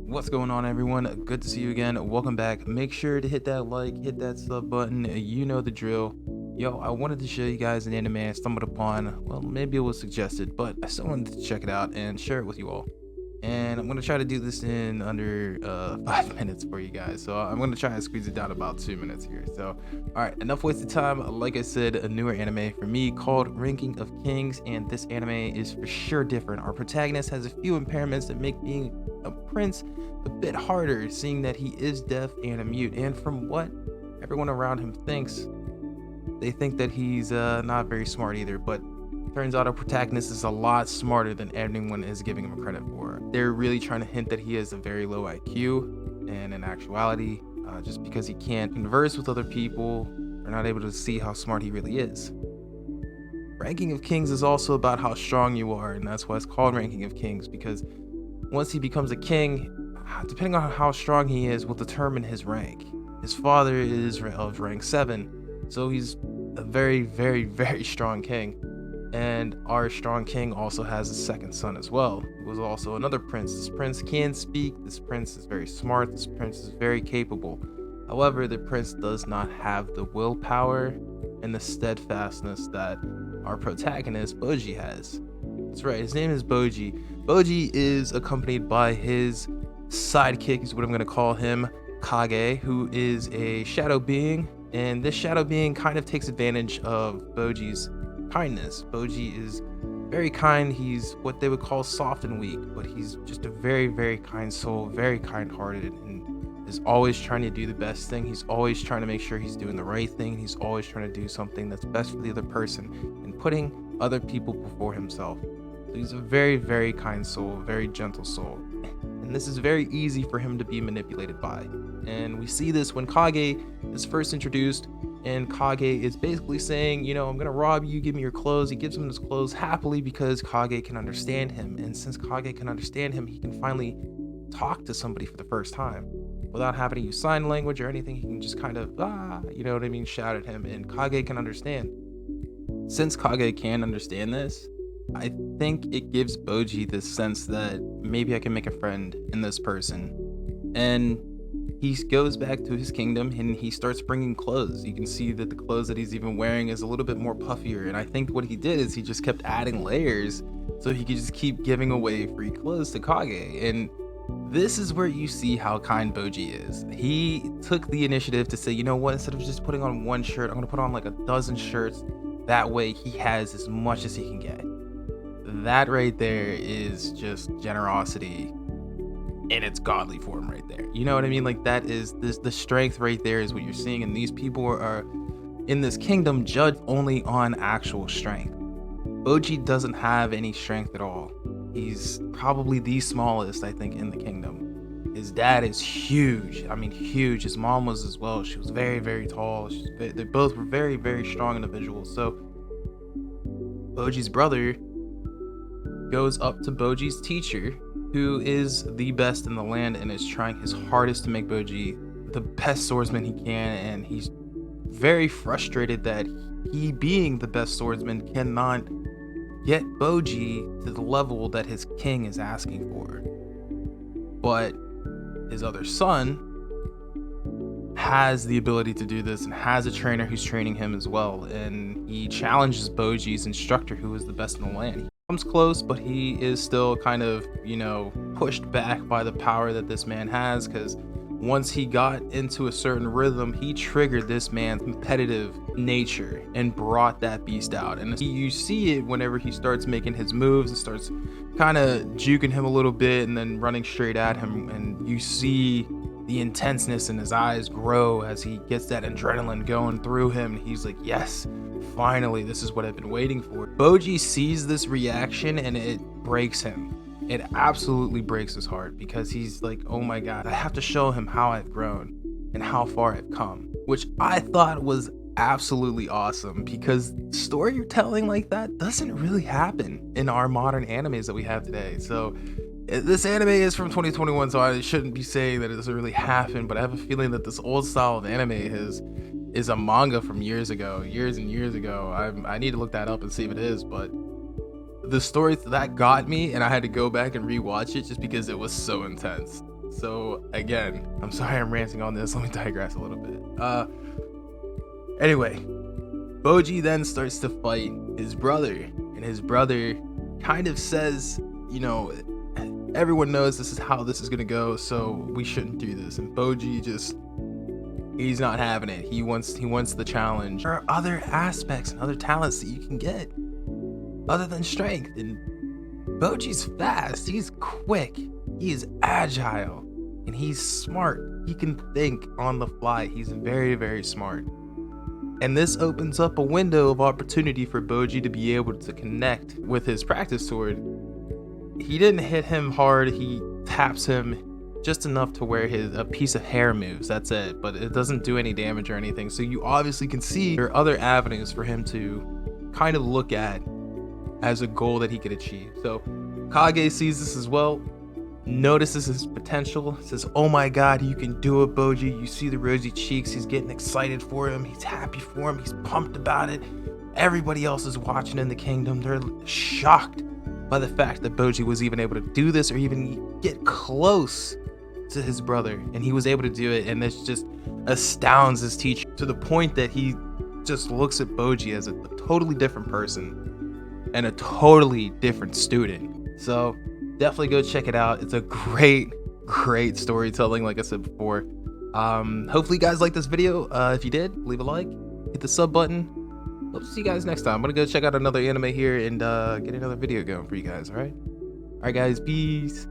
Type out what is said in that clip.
What's going on, everyone? Good to see you again. Welcome back. Make sure to hit that like, hit that sub button. You know the drill. Yo, I wanted to show you guys an anime I stumbled upon. Well, maybe it was suggested, but I still wanted to check it out and share it with you all. And I'm gonna try to do this in under 5 minutes for you guys. So I'm gonna try and squeeze it down about 2 minutes here. So, all right, enough wasted time. Like I said, a newer anime for me called Ranking of Kings, and this anime is for sure different. Our protagonist has a few impairments that make being a prince a bit harder, seeing that he is deaf and a mute. And from what everyone around him thinks, they think that he's not very smart either. But turns out our protagonist is a lot smarter than anyone is giving him credit for. They're really trying to hint that he has a very low IQ, and in actuality, just because he can't converse with other people, they're not able to see how smart he really is. Ranking of Kings is also about how strong you are, and that's why it's called Ranking of Kings, because once he becomes a king, depending on how strong he is, will determine his rank. His father is of rank 7, so he's a very, very, very strong king. And our strong king also has a second son as well, who was also another prince. This prince can speak, this prince is very smart, this prince is very capable. However, the prince does not have the willpower and the steadfastness that our protagonist, Boji, has. That's right, his name is Boji. Boji is accompanied by his sidekick, is what I'm going to call him, Kage, who is a shadow being. And this shadow being kind of takes advantage of Boji's kindness. Boji is very kind. He's what they would call soft and weak, but he's just a very, very kind soul, very kind-hearted, and is always trying to do the best thing. He's always trying to make sure he's doing the right thing. He's always trying to do something that's best for the other person and putting other people before himself. So he's a very, very kind soul, very gentle soul. And this is very easy for him to be manipulated by. And we see this when Kage is first introduced, and Kage is basically saying, you know, I'm gonna rob you, give me your clothes. He gives him his clothes happily because Kage can understand him. And since Kage can understand him, he can finally talk to somebody for the first time without having to use sign language or anything. He can just kind of, you know what I mean, shout at him, and Kage can understand. Since Kage can understand this, I think it gives Boji this sense that maybe I can make a friend in this person. And he goes back to his kingdom and he starts bringing clothes. You can see that the clothes that he's even wearing is a little bit more puffier. And I think what he did is he just kept adding layers so he could just keep giving away free clothes to Kage. And this is where you see how kind Boji is. He took the initiative to say, you know what, instead of just putting on one shirt, I'm gonna put on like a dozen shirts. That way he has as much as he can get. That right there is just generosity in its godly form right there. You know what I mean? Like, that is the strength right there is what you're seeing. And these people are in this kingdom judged only on actual strength. Boji doesn't have any strength at all. He's probably the smallest, I think, in the kingdom. His dad is huge. I mean, huge. His mom was as well. She was very, very tall. They both were very, very strong individuals. So Boji's brother goes up to Boji's teacher, who is the best in the land and is trying his hardest to make Boji the best swordsman he can. And he's very frustrated that he, being the best swordsman, cannot get Boji to the level that his king is asking for. But his other son has the ability to do this and has a trainer who's training him as well. And he challenges Boji's instructor, who is the best in the land. He comes close, but he is still kind of, you know, pushed back by the power that this man has, because once he got into a certain rhythm, he triggered this man's competitive nature and brought that beast out. And you see it whenever he starts making his moves and starts kind of juking him a little bit and then running straight at him, and you see the intenseness in his eyes grow as he gets that adrenaline going through him. He's like, yes, finally, this is what I've been waiting for. Boji sees this reaction and it breaks him. It absolutely breaks his heart, because he's like, oh my God, I have to show him how I've grown and how far I've come, which I thought was absolutely awesome, because storytelling like that doesn't really happen in our modern animes that we have today. So this anime is from 2021, so I shouldn't be saying that it doesn't really happen, but I have a feeling that this old style of anime is a manga from years and years ago. I need to look that up and see if it is, but the story that got me, and I had to go back and rewatch it just because it was so intense. So again, I'm sorry I'm ranting on this. Let me digress a little bit. Anyway, Boji then starts to fight his brother, and his brother kind of says, you know, everyone knows this is how this is gonna go, so we shouldn't do this. And Boji just, he's not having it. He wants the challenge. There are other aspects and other talents that you can get other than strength, and Boji's fast, he's quick, he is agile, and he's smart. He can think on the fly. He's very, very smart. And this opens up a window of opportunity for Boji to be able to connect with his practice sword. He didn't hit him hard, he taps him just enough to where a piece of hair moves, that's it, but it doesn't do any damage or anything. So you obviously can see there are other avenues for him to kind of look at as a goal that he could achieve. So Kage sees this as well, notices his potential, says, oh my god, you can do it, Boji. You see the rosy cheeks, he's getting excited for him, he's happy for him, he's pumped about it. Everybody else is watching in the kingdom, they're shocked by the fact that Boji was even able to do this or even get close to his brother, and he was able to do it, and this just astounds his teacher to the point that he just looks at Boji as a totally different person and a totally different student. So definitely go check it out. It's a great storytelling, like I said before. Hopefully you guys like this video. If you did, leave a like, hit the sub button. Hope to see you guys next time. I'm gonna go check out another anime here and get another video going for you guys. All right guys, peace.